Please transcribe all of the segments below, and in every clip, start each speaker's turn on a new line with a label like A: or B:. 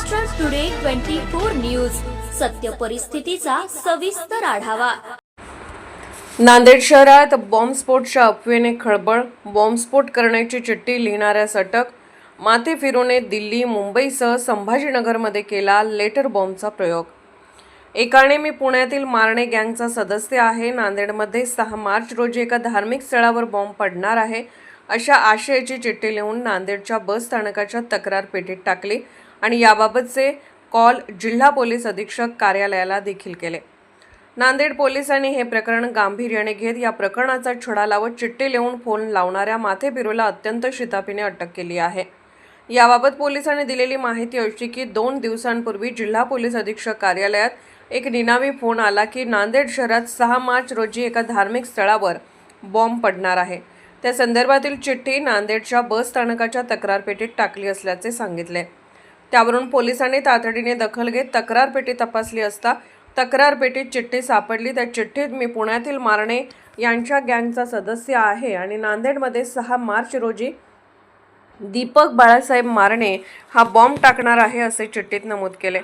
A: Maharashtra today 24 news, सत्य परिस्थितीचा सविस्तर आढावा।
B: नांदेड शहरात बॉम्बस्फोटच्या अफवेने खळबळ। बॉम्बस्फोट करण्याची चिठ्ठी लिहिणाऱ्यास अटक। माथे फिरूने दिल्ली, मुंबईसह संभाजीनगरमध्ये केला लेटर बॉम्बचा प्रयोग। एकाने मी पुण्यातील मारणे गँगचा सदस्य आहे। नांदेडमध्ये 6 मार्च रोजी एका धार्मिक स्थळावर बॉम्ब पडणार आहे अशा आशयाची चिठ्ठी लिहून नांदेडच्या बस स्थानकाच्या तक्रार पेटीत टाकली आणि याबाबतचे कॉल जिल्हा पोलीस अधीक्षक कार्यालयाला देखील केले। नांदेड पोलिसांनी हे प्रकरण गांभीर्याने घेत या प्रकरणाचा छडा लावत चिठ्ठी लिहून फोन लावणाऱ्या माथे फिरूला अत्यंत शिताफीने अटक केली आहे। याबाबत पोलिसांनी दिलेली माहिती अशी की 2 दिवसांपूर्वी जिल्हा पोलीस अधीक्षक कार्यालयात एक निनावी फोन आला की नांदेड शहरात 6 मार्च रोजी एका धार्मिक स्थळावर बॉम्ब पडणार आहे। त्या संदर्भातील चिठ्ठी नांदेडच्या बस स्थानकाच्या तक्रार पेटीत टाकली असल्याचे सांगितले। त्यावरून पोलिसांनी तातडीने दखल घेत तक्रार पेटी तपासली असता तक्रार पेटीत चिठ्ठी सापडली। त्या चिठ्ठीत मी पुण्यातील मारणे यांच्या गँगचा सदस्य आहे आणि नांदेडमध्ये 6 मार्च रोजी दीपक बाळासाहेब मारणे हा बॉम्ब टाकणार आहे असे चिठ्ठीत नमूद केले।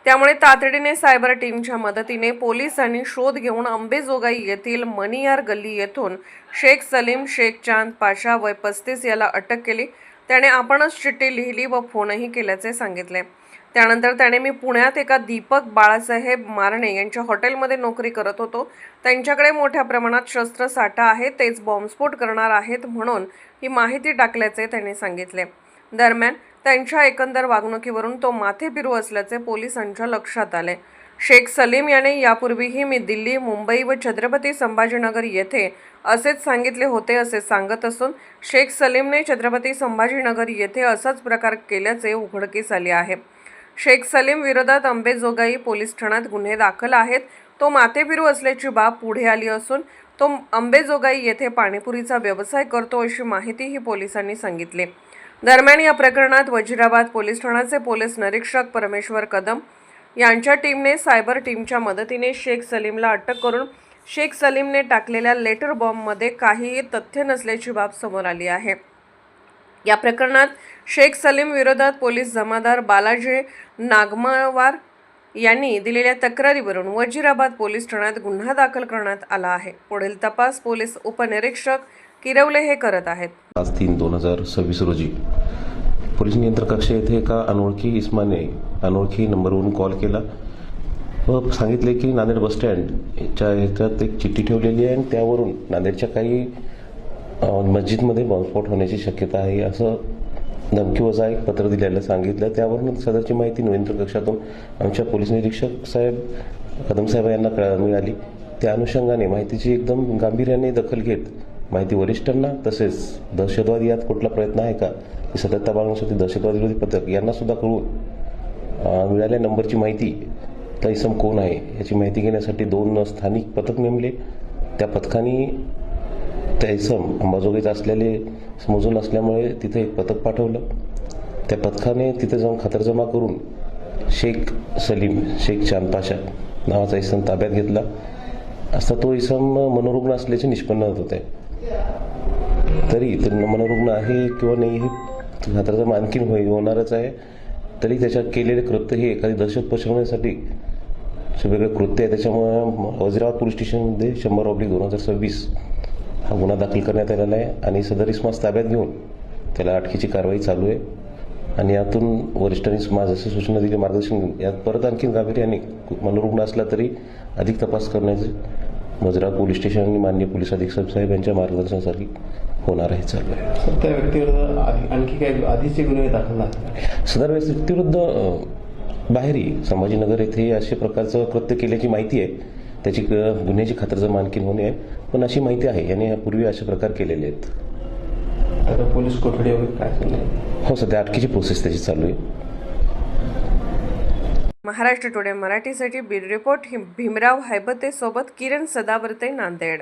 B: त्यामुळे तातडीने सायबर टीमच्या मदतीने पोलिसांनी शोध घेऊन अंबेजोगाई येथील मनियार गल्ली येथून शेख सलीम शेख चांद पाशा वय 35 याला अटक केली। त्याने आपणच चिठ्ठी लिहिली व फोनही केल्याचे सांगितले। त्यानंतर त्याने मी पुण्यात एका दीपक बाळासाहेब मारणे यांच्या हॉटेलमध्ये नोकरी करत होतो, त्यांच्याकडे मोठ्या प्रमाणात शस्त्रसाठा आहे, तेच बॉम्बस्फोट करणार आहेत म्हणून ही माहिती टाकल्याचे त्यांनी सांगितले। दरम्यान त्यांच्या एकंदर वागणुकीवरून तो माथे फिरू असल्याचे पोलिसांच्या लक्षात आले। शेख सलीम याने यापूर्वीही मी दिल्ली, मुंबई व छत्रपती संभाजीनगर येथे असेच सांगितले होते असे सांगत असून शेख सलीमने छत्रपती संभाजीनगर येथे असाच प्रकार केल्याचे उघडकीस आले आहे। शेख सलीम विरोधात अंबेजोगाई पोलीस ठाण्यात गुन्हे दाखल आहेत। तो माथेफिरू असल्याची बाब पुढे आली असून तो अंबेजोगाई येथे पाणीपुरीचा व्यवसाय करतो अशी माहितीही पोलिसांनी सांगितली। दरम्यान या प्रकरणात वजिराबाद पोलीस ठाण्याचे पोलीस निरीक्षक परमेश्वर कदम यांच्या टीमने सायबर टीमच्या मदतीने शेख सलीमला अटक करून शेख सलीमने टाकलेल्या लेटर बॉम्बमध्ये काहीही तथ्य नसल्याची बाब समोर आली आहे। या प्रकरणात शेख सलीम विरोधात पोलीस जमादार बालाजी नागमवार यांनी दिलेल्या तक्रारीवरून वजिराबाद पोलीस ठाण्यात गुन्हा दाखल करण्यात आला आहे। पुढील तपास पोलीस उपनिरीक्षक किरवले हे करत आहेत।
C: 5/3/2026 रोजी पोलीस नियंत्रण कक्ष येथे एका अनोळखी इस्माने अनोळखी नंबरवरून कॉल केला व सांगितले की नांदेड बस स्टँडच्या ह्याच्यात एक चिठ्ठी ठेवलेली आहे आणि त्यावरून नांदेडच्या काही मस्जिदमध्ये बॉम्बस्फोट होण्याची शक्यता आहे असं धमकीवजा एक पत्र दिलेलं सांगितलं। त्यावरून सदरची माहिती नियंत्रण कक्षातून आमच्या पोलीस निरीक्षक साहेब कदम साहेब यांना मिळाली। त्या अनुषंगाने माहितीची एकदम गांभीर्याने दखल घेत माहिती वरिष्ठांना तसेच दहशतवादी यात कुठला प्रयत्न आहे का ही सतर्कता बाळगण्यासाठी दहशतवादी विरोधी पथक यांना सुद्धा कळवून मिळालेल्या नंबरची माहिती त्या इसम कोण आहे याची माहिती घेण्यासाठी 2 स्थानिक पथक नेमले। त्या पथकाने त्या इसम अंबाजोगाईत असलेले समजून असल्यामुळे तिथे एक पथक पाठवलं। त्या पथकाने तिथे जाऊन खातरजमा करून शेख सलीम शेख चांद पाशा नावाचा इसम ताब्यात घेतला असता तो इसम मनोरुग्ण असल्याचे निष्पन्न होत होते। तरी मनोरुग्ण आहे किंवा नाही हे खातरजमा आणखीन होणारच आहे। तरी त्याच्या केलेले कृत्य हे एखादी दहशत पसरवण्यासाठी वेगळं कृत्य आहे। त्याच्यामुळे वजिराबाद पोलीस स्टेशनमध्ये 100/2026 हा गुन्हा दाखल करण्यात आलेला आहे आणि सदर इस्मास ताब्यात घेऊन त्याला अटकेची कारवाई चालू आहे आणि यातून वरिष्ठांनी जसे सूचना दिली मार्गदर्शन यात परत आणखीन गांभीर्याने मनोरुग्ण असला तरी अधिक तपास करण्याचे वजिराबाद पोलीस स्टेशन आणि माननीय पोलीस अधीक्षक साहेब यांच्या मार्गदर्शनासाठी होणार आहे चालू आहे।
D: त्या व्यक्तीविरुद्ध आणखी काही आधीचे गुन्हे दाखल आहेत?
C: सदर व्यक्तीविरुद्ध बाहेरही संभाजीनगर येथे अशा प्रकारचं कृत्य केल्याची माहिती आहे। त्याची गुन्ह्याची खातरजमा आणखीन होणे आहे, पण अशी माहिती आहे याने यापूर्वी असे प्रकार केलेले आहेत।
D: आता पोलीस कोठडी वगैरे काय चालू आहे?
C: हो, सध्या अटकेची प्रोसेस त्याची चालू आहे।
B: महाराष्ट्र टुडे मराठीसाठी ब्युरो रिपोर्ट भीमराव हैबते सोबत किरण सदावर्ते, नांदेड।